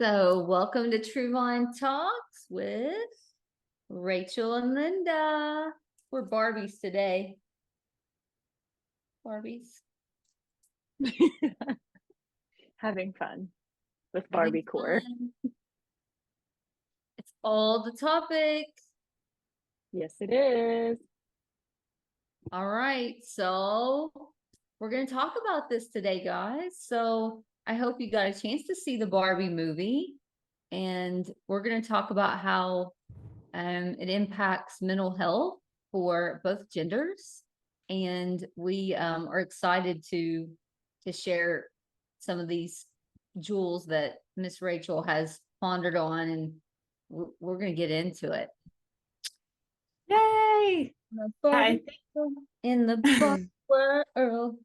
So, welcome to True Mind Talks with Rachel and Linda. We're Barbies today. Barbies. Having fun with Having Barbie core. fun. It's all the topics. Yes, it is. All right. So, we're going to talk about this today, guys. So, I hope you got a chance to see the Barbie movie. And we're going to talk about how it impacts mental health for both genders. And we are excited to share some of these jewels that Miss Rachel has pondered on, and we're going to get into it. Yay! Barbie in the Barbie world.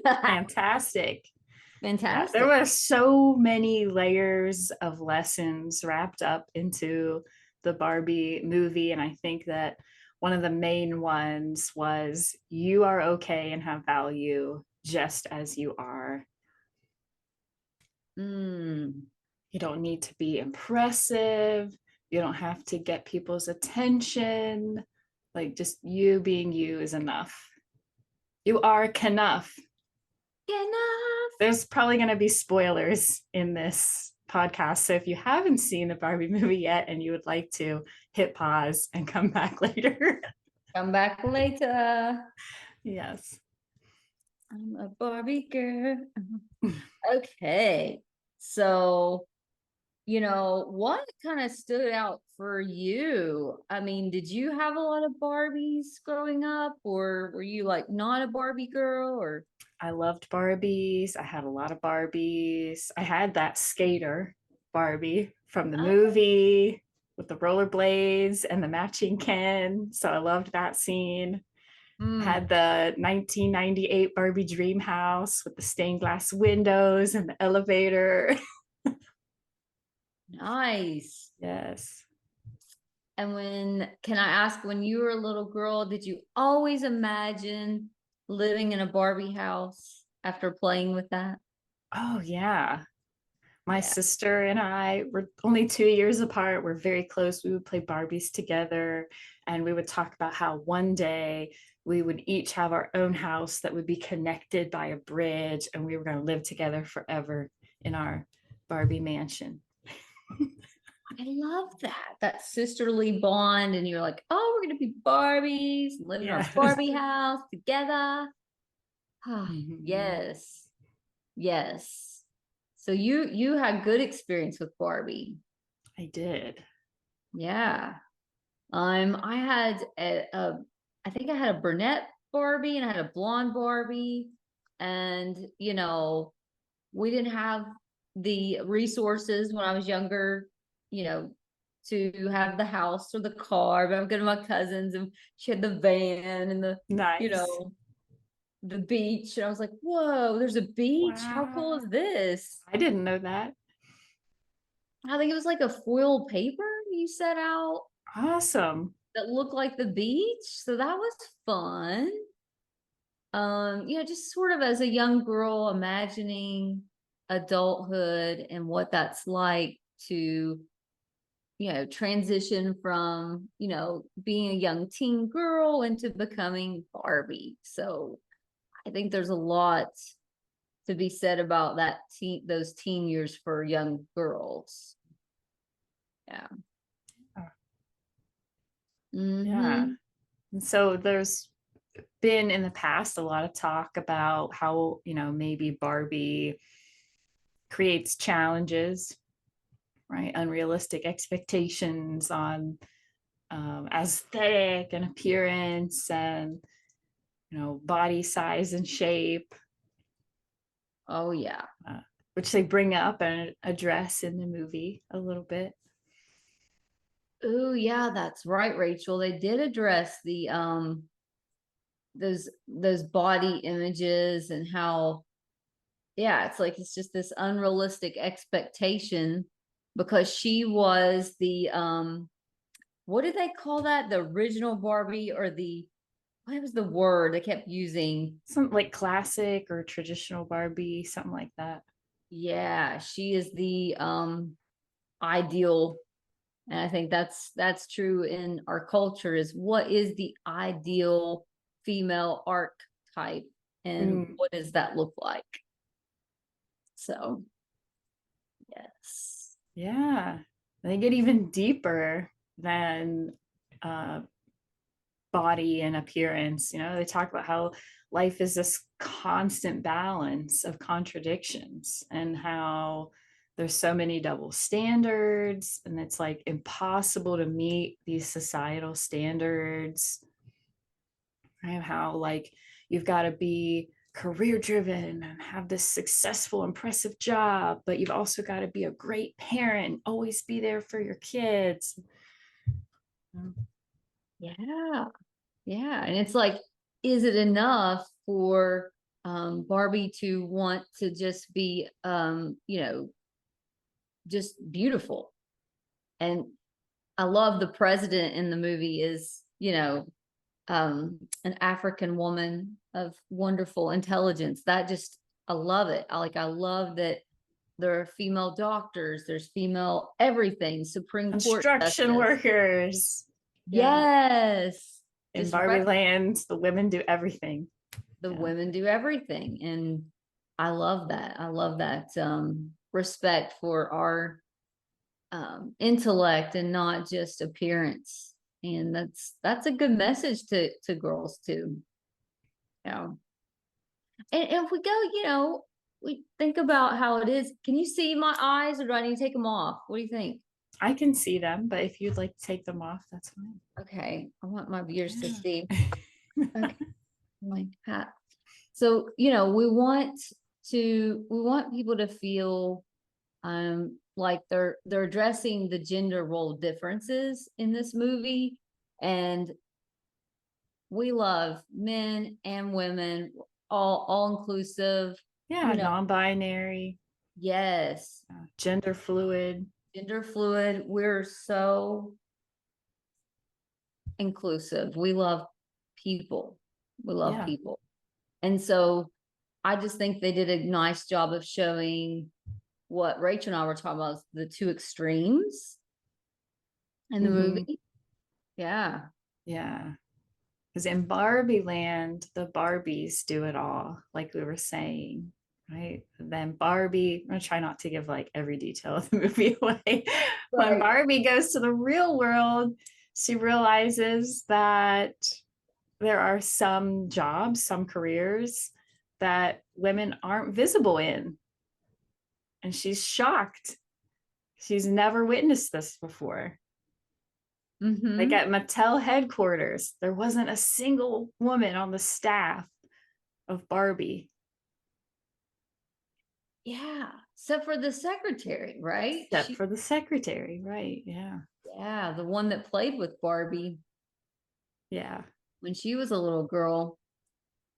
Fantastic. Yeah, there Fantastic. were so many layers of lessons wrapped up into the Barbie movie. And I think that one of the main ones was you are okay and have value just as you are. You don't need to be impressive. You don't have to get people's attention. Like just you being you is enough. You are enough. Enough. There's probably going to be spoilers in this podcast. So if you haven't seen the Barbie movie yet and you would like to hit pause and come back later. Come back later. Yes. I'm a Barbie girl. Okay. So, what kind of stood out for you? I mean, did you have a lot of Barbies growing up, or were you like not a Barbie girl, or? I loved Barbies. I had a lot of Barbies. I had that skater Barbie from the movie with the rollerblades and the matching Ken. So I loved that scene. Had the 1998 Barbie dream house with the stained glass windows and the elevator. Nice. Yes. And can I ask, when you were a little girl, did you always imagine living in a Barbie house after playing with that? Oh, yeah. My Yeah. sister and I were only 2 years apart. We're very close. We would play Barbies together, and we would talk about how one day we would each have our own house that would be connected by a bridge, and we were going to live together forever in our Barbie mansion. I love that sisterly bond. And you're like, oh, we're going to be Barbies, live in our Barbie house together. Yes. Yes. So you had good experience with Barbie. I did. Yeah. I had I think I had a brunette Barbie and I had a blonde Barbie. And we didn't have the resources when I was younger, you know, to have the house or the car. But I'm good to my cousins, and she had the van and Nice. the beach. And I was like, whoa, there's a beach. How cool Wow. is this? I didn't know that. I think it was like a foil paper you set out Awesome. that looked like the beach. So that was fun. Just sort of as a young girl, imagining adulthood and what that's like to, transition from, being a young teen girl into becoming Barbie. So I think there's a lot to be said about those teen years for young girls. Yeah. Yeah. Mm-hmm. And so there's been in the past a lot of talk about how, maybe Barbie creates challenges, right? Unrealistic expectations on aesthetic and appearance and, body size and shape. Oh yeah. Which they bring up and address in the movie a little bit. Oh yeah, that's right, Rachel. They did address the those body images and how, yeah, it's just this unrealistic expectation because she was the what did they call that? The original Barbie, or what was the word they kept using? Something like classic or traditional Barbie, something like that. Yeah, she is the ideal, and I think that's true in our culture, is what is the ideal female archetype and Mm, what does that look like? So, yes. yeah. They get even deeper than uh, body and appearance. You know, they talk about how life is this constant balance of contradictions and how there's so many double standards and it's like impossible to meet these societal standards, right? How like you've got to be career driven and have this successful impressive job, but you've also got to be a great parent, always be there for your kids. Yeah. Yeah. And it's like, is it enough for Barbie to want to just be just beautiful? And I love the president in the movie is, an African woman of wonderful intelligence. That just, I love it. I love that there are female doctors, there's female everything, Supreme Court Construction justice. workers. Yeah. Yes. In Just Barbie land, the women do everything. the Yeah. women do everything. And I love that. I love that respect for our intellect and not just appearance. And that's a good message to girls too. Yeah. And if we go, we think about how it is. Can you see my eyes, or do I need to take them off? What do you think? I can see them, but if you'd like to take them off, that's fine. Okay, I want my viewers to see. Yeah. Okay, my hat. So, we want people to feel like they're addressing the gender role differences in this movie, and we love men and women, all inclusive, Yeah, you know, non-binary, yes, gender fluid. gender fluid. We're so inclusive. We love people. We love Yeah. people. And so I just think they did a nice job of showing what Rachel and I were talking about, the two extremes in the Hmm. movie. Yeah. Yeah. Because in Barbie land, the Barbies do it all, like we were saying, right? Then Barbie, I'm gonna try not to give like every detail of the movie away. When Right. Barbie goes to the real world, she realizes that there are some jobs, some careers that women aren't visible in. And she's shocked. She's never witnessed this before. Like Mm-hmm. at Mattel headquarters, there wasn't a single woman on the staff of Barbie, Yeah. Except for the secretary, right? except for the secretary, right? Yeah. Yeah, the one that played with Barbie Yeah. when she was a little girl.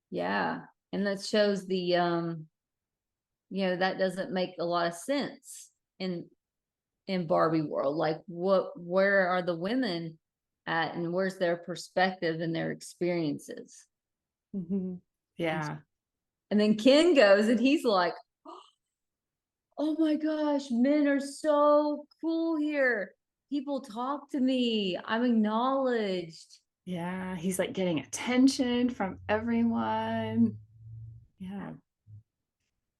Yeah. And that shows that doesn't make a lot of sense in Barbie world. Like where are the women at, and where's their perspective and their experiences? Mm-hmm. Yeah. And then Ken goes and he's like, oh my gosh, men are so cool here. People talk to me. I'm acknowledged. Yeah. He's like getting attention from everyone. Yeah.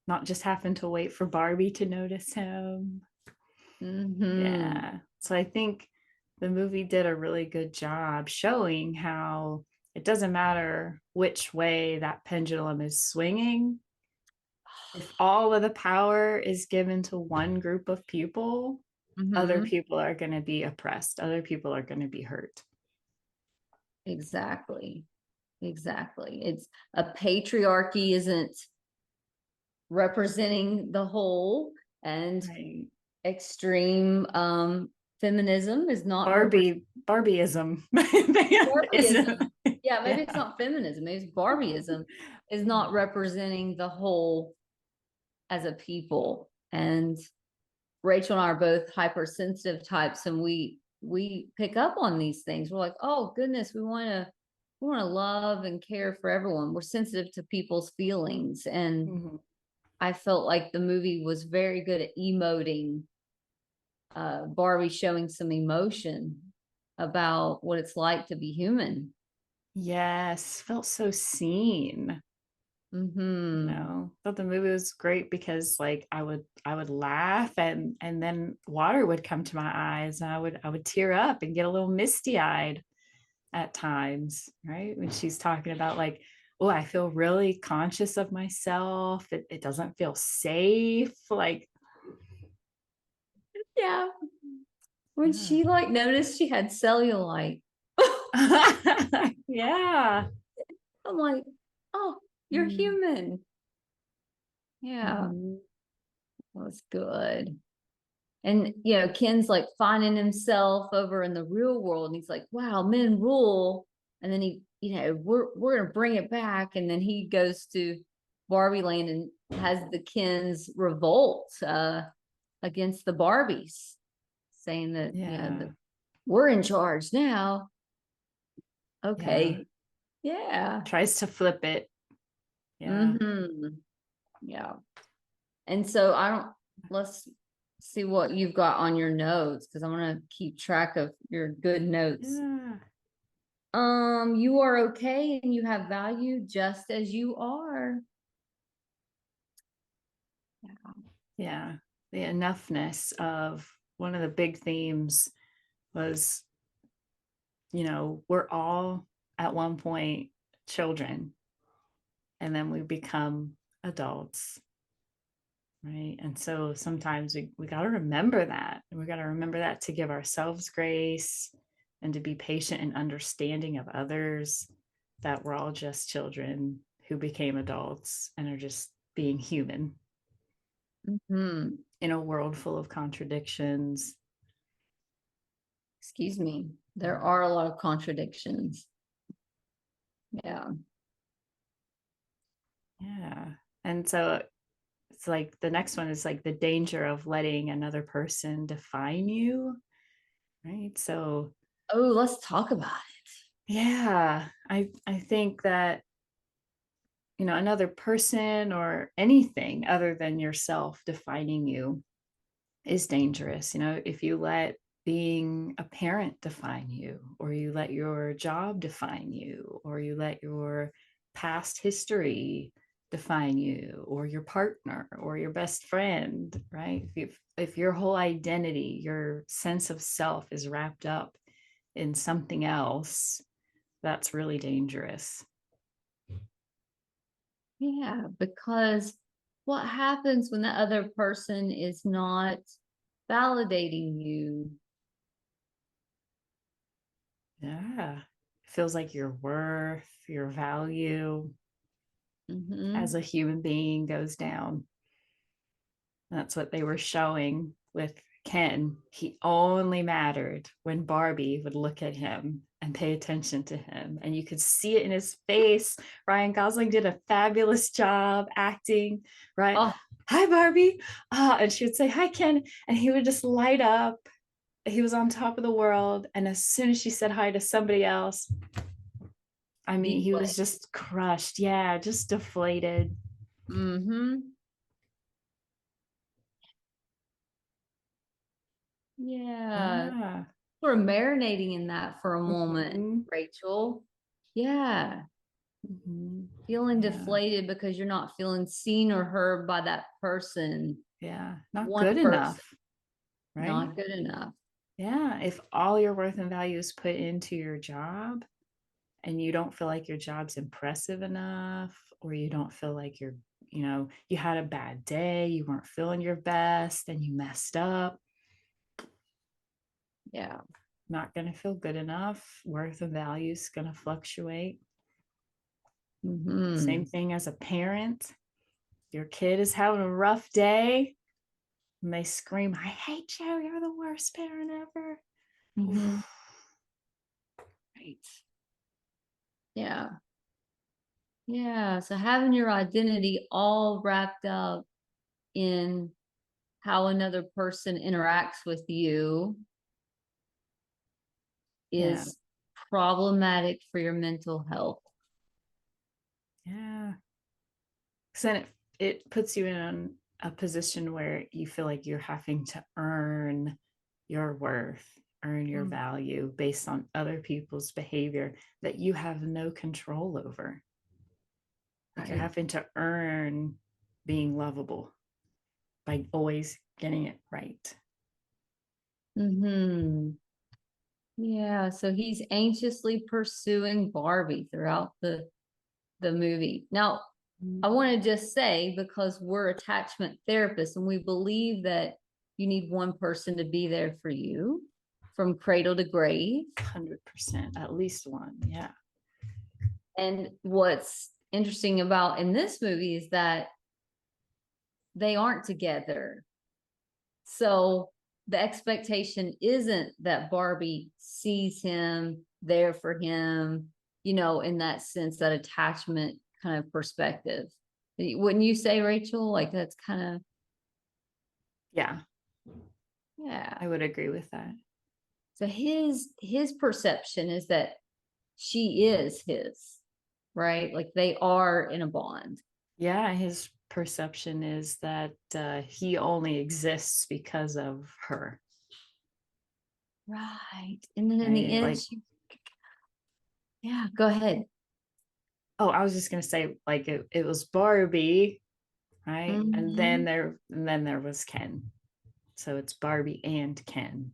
Not just having to wait for Barbie to notice him. Mm-hmm. Yeah. So I think the movie did a really good job showing how it doesn't matter which way that pendulum is swinging. If all of the power is given to one group of people, other Mm-hmm. people are going to be oppressed, other people are going to be hurt. Exactly. Exactly. It's a patriarchy isn't representing the whole, and Right. extreme feminism is not Barbieism Barbieism. isn't. Yeah, maybe it's Yeah. not feminism, maybe it's Barbieism, is not representing the whole as a people. And Rachel and I are both hypersensitive types, and we pick up on these things. We're like, oh goodness, we want to love and care for everyone. We're sensitive to people's feelings, and Mhm. I felt like the movie was very good at emoting, Barbie showing some emotion about what it's like to be human. Yes, felt so seen. Mm-hmm. Thought the movie was great because like I would laugh and then water would come to my eyes and I would tear up and get a little misty-eyed at times, right? When she's talking about like, oh, I feel really conscious of myself. It doesn't feel safe. Like, Yeah. When yeah. she like noticed she had cellulite, Yeah. I'm like, oh, you're Mm. human. Yeah, Mhm. that was good. And Ken's like finding himself over in the real world, and he's like, "Wow, men rule." And then we're gonna bring it back, and then he goes to Barbie Land and has the Kens revolt against the Barbies, saying that Yeah. we're in charge now. Yeah. Okay, yeah, Tries to flip it. Yeah. mm-hmm, yeah. And so I don't. Let's see what you've got on your notes because I want to keep track of your good notes. Yeah. You are okay and you have value just as you are. Yeah. The enoughness of one of the big themes was, we're all at one point children and then we become adults, right? And so sometimes we got to remember that. We got to remember that to give ourselves grace and to be patient and understanding of others, that we're all just children who became adults and are just being human Hmm. in a world full of contradictions. Excuse me. There are a lot of contradictions. Yeah. Yeah. And so it's like the next one is like the danger of letting another person define you, right? So Oh, let's talk about yeah, I think that another person or anything other than yourself defining you is dangerous. If you let being a parent define you, or you let your job define you, or you let your past history define you, or your partner or your best friend, right? If your whole identity, your sense of self is wrapped up in something else, that's really dangerous. it. Yeah, because what happens when the other person is not validating you? Yeah. It feels like your worth, your value as Hmm. a human being goes down. That's what they were showing with Ken. He only mattered when Barbie would look at him and pay attention to him. And you could see it in his face. Ryan Gosling did a fabulous job acting, right? Oh, Hi, Barbie. And she would say, hi, Ken. And he would just light up. He was on top of the world. And as soon as she said hi to somebody else, I mean, he was deflate. just crushed. Yeah, just deflated. Mm-hmm. Yeah. Yeah. We're marinating in that for a moment, Mhm. Rachel. Yeah. Mhm. Feeling Yeah. deflated because you're not feeling seen or heard by that person. Yeah. Not One good person, enough, right? not good enough. Yeah. If all your worth and value is put into your job and you don't feel like your job's impressive enough, or you don't feel like you had a bad day, you weren't feeling your best and you messed up, Yeah. not going to feel good enough. Worth and value is going to fluctuate. Same Hmm. thing as a parent. Your kid is having a rough day and they scream, I hate you. You're the worst parent ever. Hmm. Oof. Right. Yeah. Yeah. So having your identity all wrapped up in how another person interacts with you Yeah. is problematic for your mental health. Yeah. 'Cause then it puts you in a position where you feel like you're having to earn your worth, earn your Mm. value based on other people's behavior that you have no control over. Like you're Right. having to earn being lovable by always getting it right. Mm-hmm. Yeah, so he's anxiously pursuing Barbie throughout the movie. Now, I want to just say, because we're attachment therapists and we believe that you need one person to be there for you from cradle to grave. 100%, at least one. Yeah. And what's interesting about in this movie is that they aren't together. So the expectation isn't that Barbie sees him there for him, in that sense, that attachment kind of perspective. Wouldn't you say, Rachel? Like that's kind of, Yeah, yeah. I would agree with that. So his perception is that she is his, right? Like they are in a bond. Yeah, his perception is that he only exists because of her. Right. And then in the Right? end, Like, yeah, go ahead. oh, I was just gonna say, like it was Barbie, right? Mm-hmm. And then there was Ken. So it's Barbie and Ken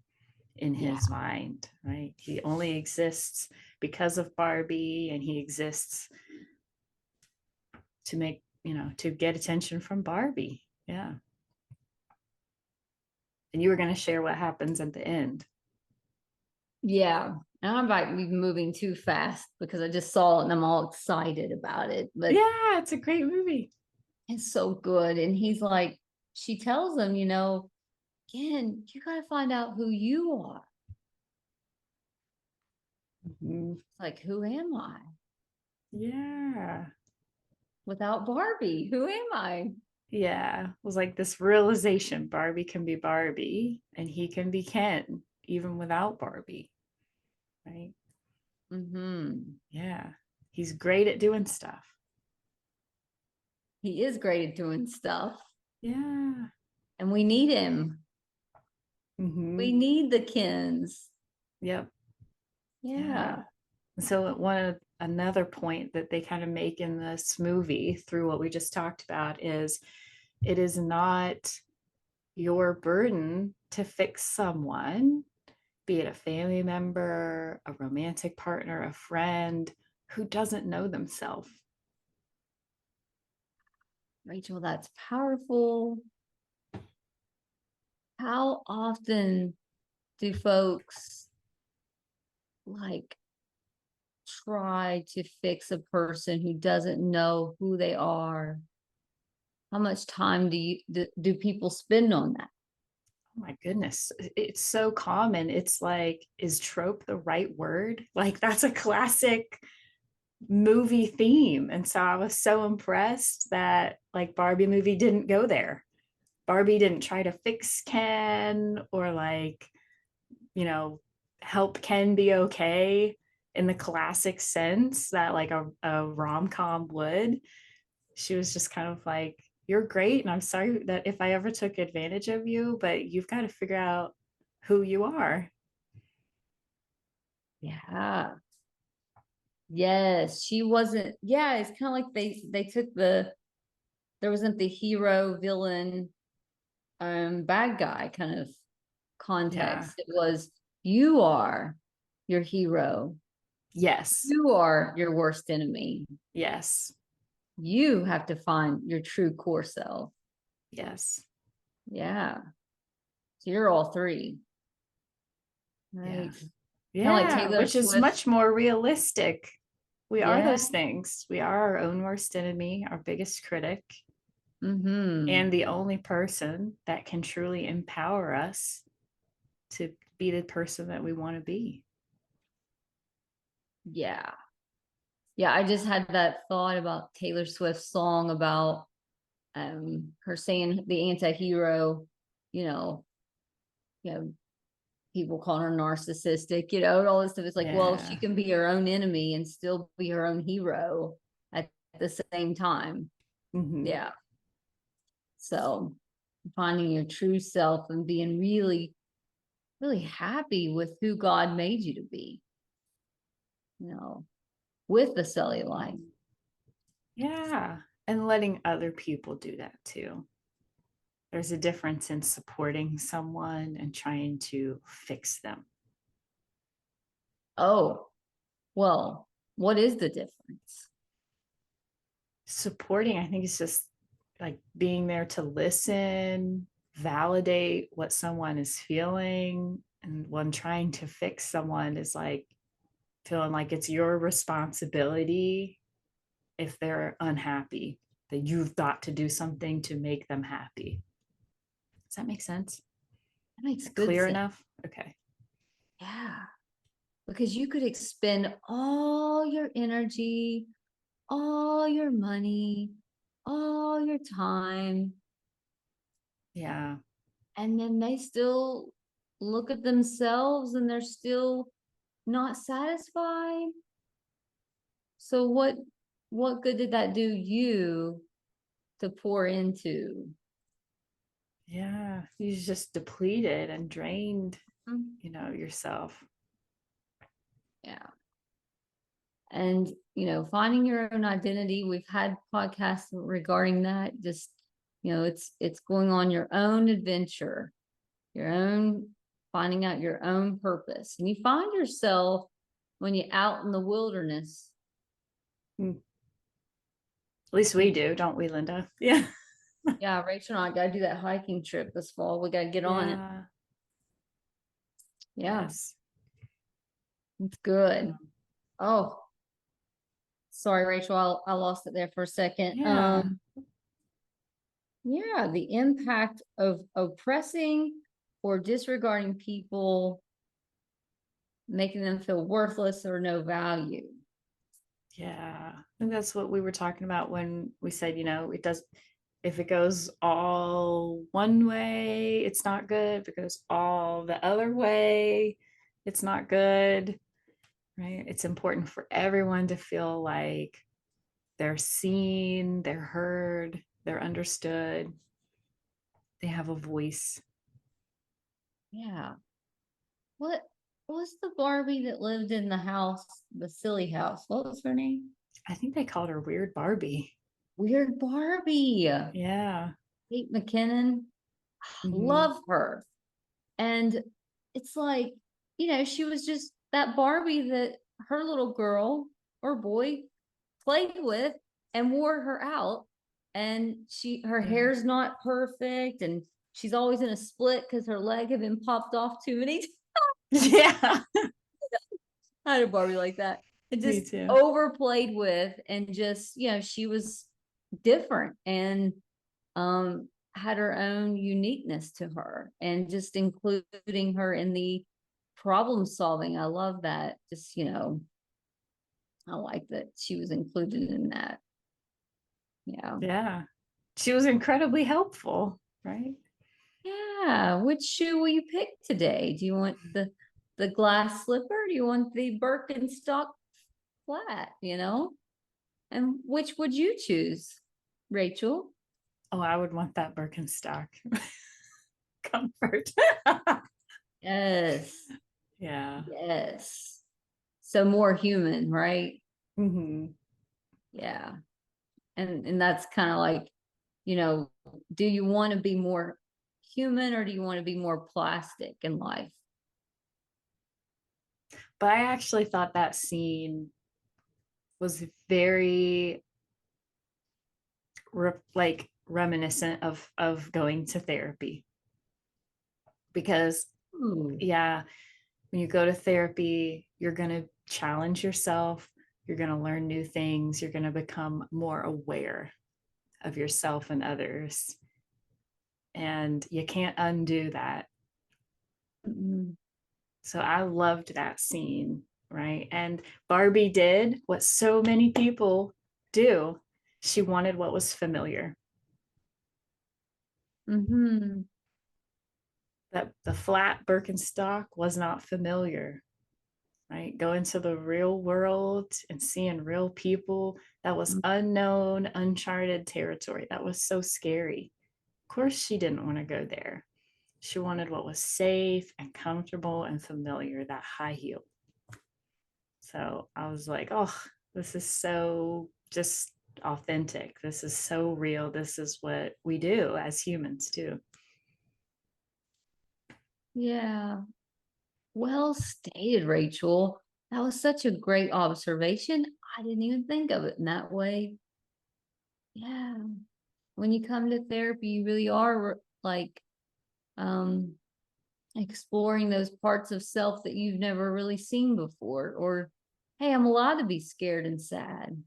in Yeah. his mind, right? He only exists because of Barbie, and he exists to make, to get attention from Barbie. Yeah. And you were going to share what happens at the end. Yeah. And I might be moving too fast because I just saw it and I'm all excited about it. But Yeah, it's a great movie. it's so good. And he's like, she tells him, Ken, you got to find out who you are. Mhm. It's like, who am I? Yeah. Without Barbie, who am I? Yeah. It was like this realization Barbie can be Barbie and he can be Ken even without Barbie. Right. Mm-hmm. Yeah. He's great at doing stuff. He is great at doing stuff. Yeah. And we need him. Mm-hmm. We need the Kens. Yep. Yeah. Yeah. So another point that they kind of make in this movie through what we just talked about is it is not your burden to fix someone, be it a family member, a romantic partner, a friend who doesn't know themselves. Rachel, that's powerful. How often do folks like try to fix a person who doesn't know who they are? How much time do people spend on that? Oh my goodness, it's so common. It's like, is trope the right word? Like, that's a classic movie theme. And so I was so impressed that like Barbie movie didn't go there. Barbie didn't try to fix Ken or like, you know, help Ken be okay in the classic sense that like a rom-com would. She was just kind of like, you're great. And I'm sorry that if I ever took advantage of you, but you've got to figure out who you are. Yeah. Yes, she wasn't. Yeah, it's kind of like they took there wasn't the hero villain bad guy kind of Yeah. context. It was you are your hero. Yes. You are your worst enemy. Yes. You have to find your true core self. Yes. Yeah. So you're all three. Yeah. Right. Kind of like Yeah. Taylor Which is Swift. much more realistic. We are Yeah. those things. We are our own worst enemy, our biggest critic, Mm-hmm. and the only person that can truly empower us to be the person that we want to be. Yeah. Yeah. I just had that thought about Taylor Swift's song about her saying the anti-hero, you know, you know, people calling her narcissistic, and all this stuff. It's like, well, she Yeah. can be her own enemy and still be her own hero at the same time. Mm-hmm. Yeah. So finding your true self and being really, really happy with who God made you to be, with the cellulite. Yeah. And letting other people do that too. There's a difference in supporting someone and trying to fix them. Oh, well, what is the difference? Supporting, I think, is just like being there to listen, validate what someone is feeling. And when trying to fix someone is like feeling like it's your responsibility if they're unhappy, that you've got to do something to make them happy. Does that make sense? That makes good Clear sense. enough? Okay. Yeah. Because you could expend all your energy, all your money, all your time, Yeah. and then they still look at themselves and they're still not satisfied. So what good did that do you to pour into? Yeah. You just depleted and drained, Mm, yourself. yeah. And finding your own identity. We've had podcasts regarding that. Just it's going on your own adventure, your own finding out your own purpose. And you find yourself when you're out in the wilderness. At least we do, don't we, Linda? Yeah. Yeah, Rachel and I got to do that hiking trip this fall. We got to get on it. Yeah. Yeah, Yes. it's good. Oh, sorry, Rachel. I lost it there for a second. Yeah. Yeah, the impact of oppressing or disregarding people, making them feel worthless or no value. Yeah. I think that's what we were talking about when we said, it does, if it goes all one way, it's not good. If it goes all the other way, it's not good. Right. It's important for everyone to feel like they're seen, they're heard, they're understood, they have a voice. Yeah. What was the Barbie that lived in the house, the silly house? What was her name? I think they called her Weird Barbie. Weird Barbie. Yeah. Kate McKinnon. Mm-hmm. Love her. And it's like, she was just that Barbie that her little girl or boy played with and wore her out. And her Yeah. hair's not perfect and she's always in a split because her leg had been popped off too many times. Yeah. I had a Barbie like that. And Me just too. overplayed with and just, she was different and had her own uniqueness to her and just including her in the problem solving. I love that. Just, I like that she was included in that. Yeah. Yeah. She was incredibly helpful, right? Yeah. Which shoe will you pick today? Do you want the glass slipper? Do you want the Birkenstock flat? And which would you choose, Rachel? Oh, I would want that Birkenstock comfort. Yes. Yeah. Yes. So more human, right? Mm-hmm. Yeah. And that's kind of like, you know, do you want to be more human or do you want to be more plastic in life? But I actually thought that scene was very like reminiscent of going to therapy, because Ooh. yeah, when you go to therapy, you're going to challenge yourself, you're going to learn new things, you're going to become more aware of yourself and others, and you can't undo that. Mm. So I loved that scene, right? And Barbie did what so many people do. She wanted what was familiar. Mm-hmm. That the flat Birkenstock was not familiar, right? Go into the real world and seeing real people, that was unknown, uncharted territory. That was so scary. Of course, she didn't want to go there. She wanted what was safe and comfortable and familiar, that high heel. So I was like, oh, this is so just authentic. This is so real. This is what we do as humans, too. Yeah. Well stated, Rachel. That was such a great observation. I didn't even think of it in that way. Yeah. When you come to therapy, you really are like um exploring those parts of self that you've never really seen before. Or, hey, I'm allowed to be scared and sad.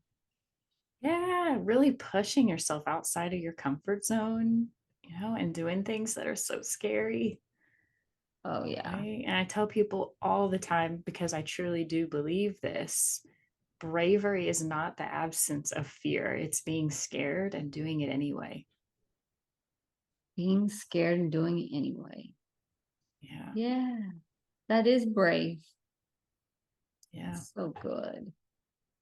Yeah, really pushing yourself outside of your comfort zone, and doing things that are so scary. Oh yeah. Right. And I tell people all the time, because I truly do believe this, bravery is not the absence of fear, it's being scared and doing it anyway. Being scared and doing it anyway. Yeah. Yeah. That is brave. Yeah. So good.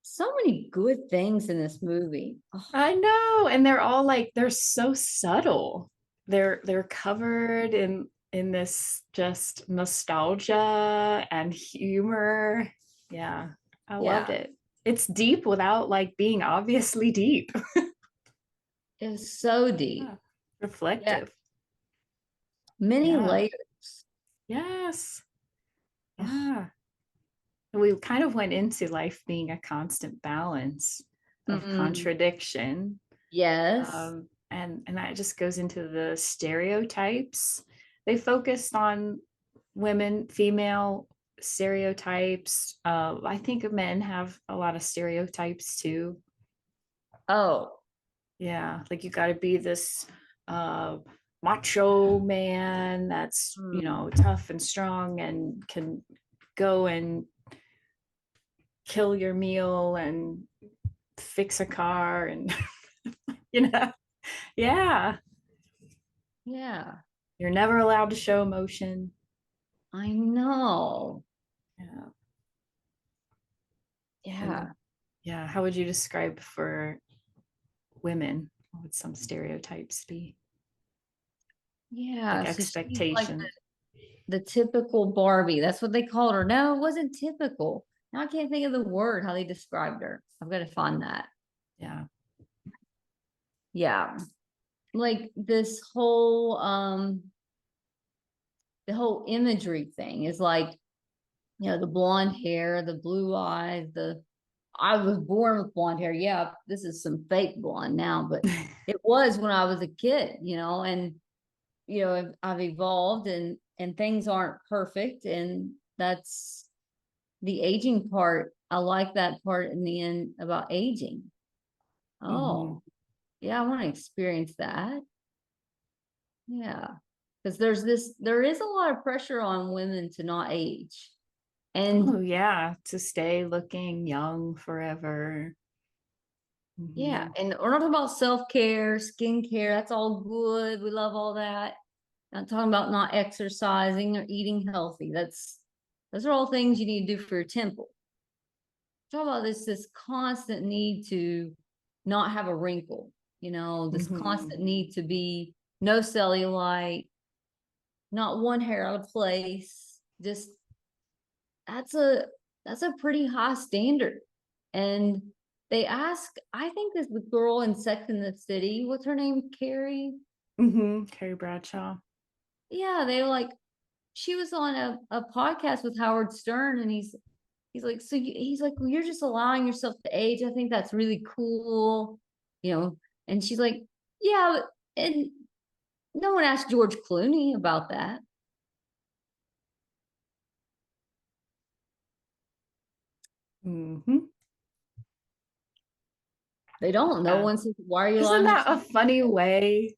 So many good things in this movie. Oh, I know. And they're all like, they're so subtle. They're covered in this just nostalgia and humor. Yeah. I loved yeah. it. It's deep without like being obviously deep. It was so Yeah. deep. Yeah. Reflective. Many Yeah. layers. Yes. Oh, Yeah. We kind of went into life being a constant balance of mm, contradiction. yes. And that just goes into the stereotypes. They focused on women, female stereotypes. I think men have a lot of stereotypes too. Oh, Yeah, like you got to be this uh, macho man that's mm, tough and strong and can go and kill your meal and fix a car and you know yeah, yeah. you're never allowed to show emotion. I know. Yeah. And Yeah. yeah, how would you describe for women? What would some stereotypes be? Yeah. Like So she's like expectation. the typical Barbie. That's what they called her. No, it wasn't typical. Now I can't think of the word how they described her. I've got to find that. Yeah. Yeah. Like this whole the whole imagery thing is like, the blonde hair, the blue eyes, the I was born with blonde hair. Yeah, this is some fake blonde now, but it was when I was a kid, and I've evolved and things aren't perfect, and that's the aging part. I like that part in the end about aging. Hmm. Oh, yeah, I want to experience that. Yeah. Because there is a lot of pressure on women to not age. Oh And yeah, to stay looking young forever. yeah, Hmm. and we're not talking about self-care, skincare. That's all good. We love all that. Not talking about not exercising or eating healthy. Those are all things you need to do for your temple. Talk about this constant need to not have a wrinkle, this Hmm. constant need to be no cellulite, not one hair out of place. Just that's a that's a pretty high standard. And they ask, I think this the girl in Sex in the City, what's her name? Carrie? Hmm. Carrie Bradshaw. Yeah, they like she was on a podcast with Howard Stern, and he's like, he's like, well, you're just allowing yourself to age. I think that's really cool, you know. And she's like, yeah, and no one asked George Clooney about that. Hmm. They don't. No Yeah. one says, why are you Isn't allowing that a yourself funny to age? way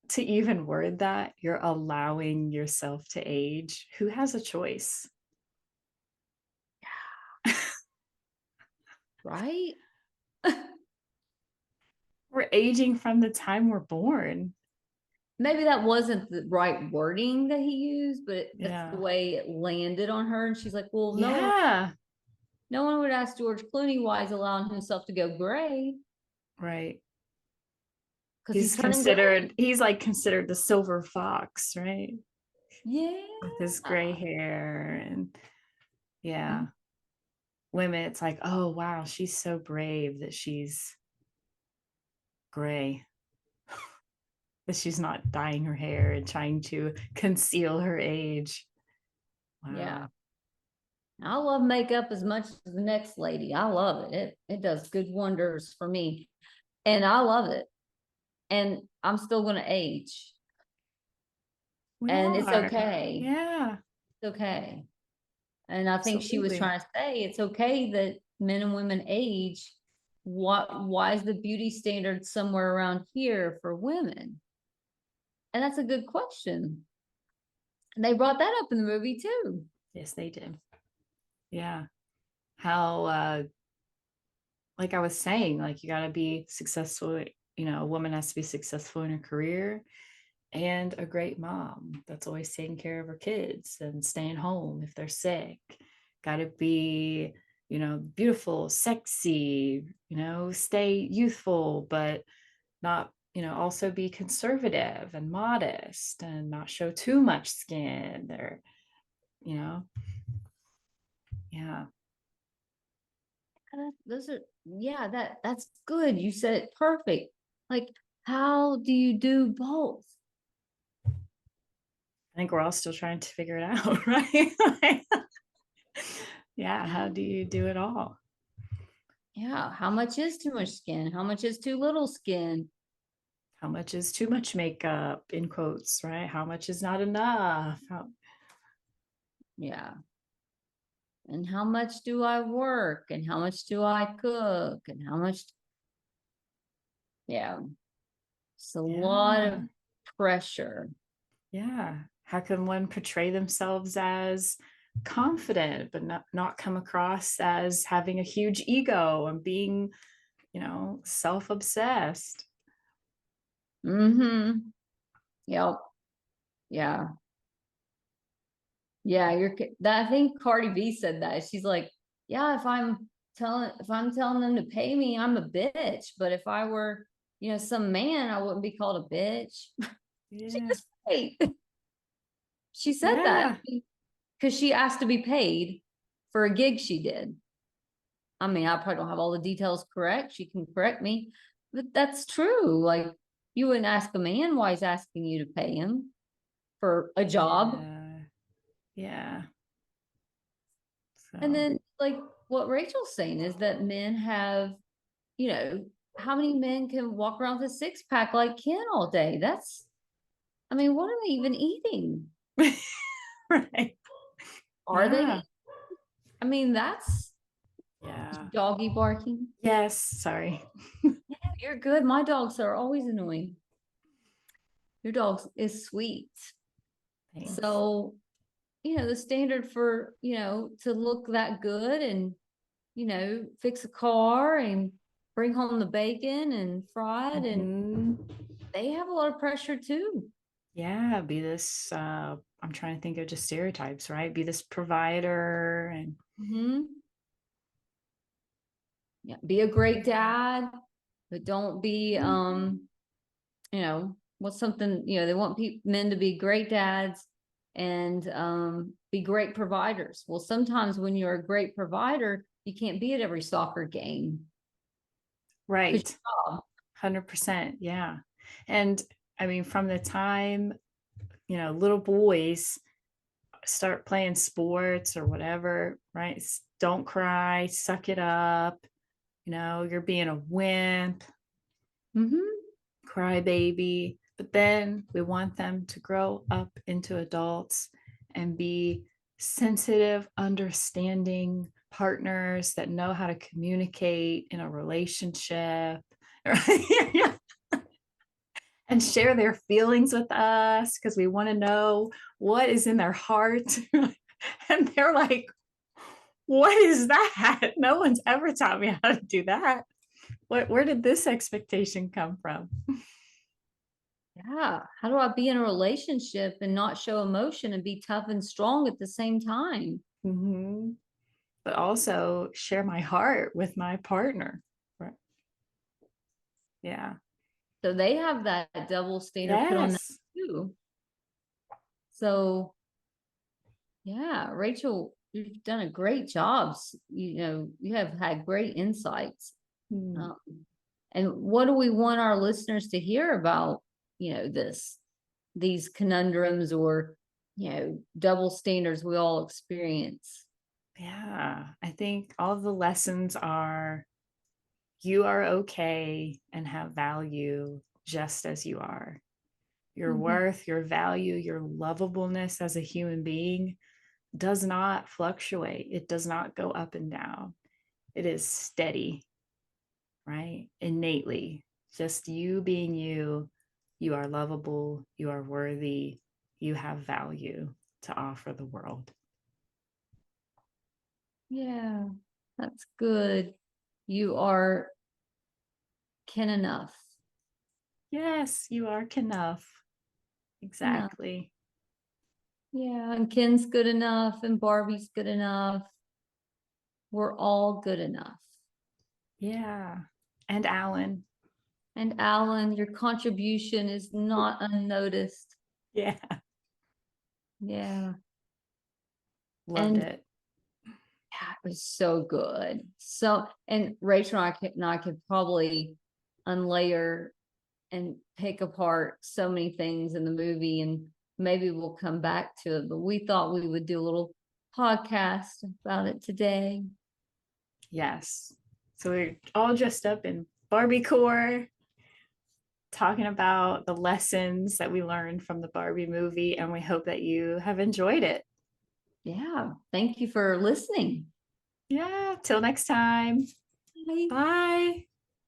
to even word that? You're allowing yourself to age. Who has a choice? Right? We're aging from the time we're born. Maybe that wasn't the right wording that he used, but that's the Yeah. way it landed on her. And she's like, well, Yeah. no one would ask George Clooney why he's allowing himself to go gray. Right. because he's turning gray. He's like considered the silver fox, right? Yeah. With his gray hair. And yeah, Mhm. women, it's like, oh wow, she's so brave that she's gray, that she's not dyeing her hair and trying to conceal her age. Yeah. Wow. I love makeup as much as the next lady. I love it. It does good wonders for me. And I love it. And I'm still going to age. We And it's are. okay. Yeah, It's okay. And I think she was absolutely. trying to say it's okay that men and women age. Why is the beauty standard somewhere around here for women? And that's a good question. And they brought that up in the movie too. Yes, they did. Yeah. How like I was saying, like you got to be successful, a woman has to be successful in her career and a great mom that's always taking care of her kids and staying home if they're sick. Got to be, beautiful, sexy, stay youthful, but not, also be conservative and modest and not show too much skin or, you know, yeah. Those are, yeah, that's good. You said it perfect. Like, how do you do both? I think we're all still trying to figure it out, right? Yeah, how do you do it all? Yeah, how much is too much skin? How much is too little skin? How much is too much makeup, in quotes, right? How much is not enough? Yeah. And how much do I work? And how much do I cook? And how much, yeah, it's a lot of Yeah, pressure. yeah. How can one portray themselves as confident, but not come across as having a huge ego and being, self-obsessed? Mm-hmm. Yep. Yeah. Yeah. I think Cardi B said that. She's like, yeah, if I'm telling them to pay me, I'm a bitch. But if I were, some man, I wouldn't be called a bitch. She Yeah, was right. She said that yeah, because she asked to be paid for a gig she did. I mean, I probably don't have all the details correct. She can correct me, but that's true. Like, you wouldn't ask a man why he's asking you to pay him for a job. yeah, yeah. And So then, like, what Rachel's saying is that men have, you know, how many men can walk around with a six pack like Ken all day? I mean, what are they even eating? right. Are they? Yeah. I mean, that's Yeah. doggy barking. Yes. Sorry. Yeah, you're good. My dogs are always annoying. Your dog is sweet. Thanks. So, the standard for, to look that good and, fix a car and bring home the bacon and fry it. And Mhm. they have a lot of pressure too. Yeah. Be this, I'm trying to think of just stereotypes, right? Be this provider and Hmm. Yeah. Be a great dad, but don't be, what's something, they want men to be great dads and be great providers. Well, sometimes when you're a great provider, you can't be at every soccer game because right. 100%. Yeah. And I mean, from the time, little boys start playing sports or whatever, right? Don't cry, suck it up. You're being a wimp, mm-hmm. crybaby. But then we want them to grow up into adults and be sensitive, understanding partners that know how to communicate in a relationship. Right? And share their feelings with us because we want to know what is in their heart. And they're like, what is that? No one's ever taught me how to do that. Where did this expectation come from? Yeah. How do I be in a relationship and not show emotion and be tough and strong at the same time? Mm-hmm. But also share my heart with my partner. Right. Yeah. So they have that double standard put on them Yes. too. So yeah, Rachel, you've done a great job. You know, you have had great insights. Hmm. Um, and what do we want our listeners to hear about, you know, these conundrums or, you know, double standards we all experience? Yeah, I think all the lessons are you are okay and have value just as you are. Your Mhm. worth, your value, your lovableness as a human being does not fluctuate. It does not go up and down. It is steady, right? Innately. Just you being you. You are lovable. You are worthy. You have value to offer the world. Yeah, that's good. You are kin enough. Yes, you are enough. Enough. Exactly. Yeah, and Ken's good enough and Barbie's good enough. We're all good enough. Yeah. And Alan. And Alan, your contribution is not unnoticed. Yeah. Yeah. Loved And it. yeah, it was so good. So, and Rachel and I could probably unlayer and pick apart so many things in the movie, and maybe we'll come back to it. But we thought we would do a little podcast about it today. Yes. So we're all dressed up in Barbie core, talking about the lessons that we learned from the Barbie movie, and we hope that you have enjoyed it. Yeah. Thank you for listening. Yeah. Till next time. Bye. Bye.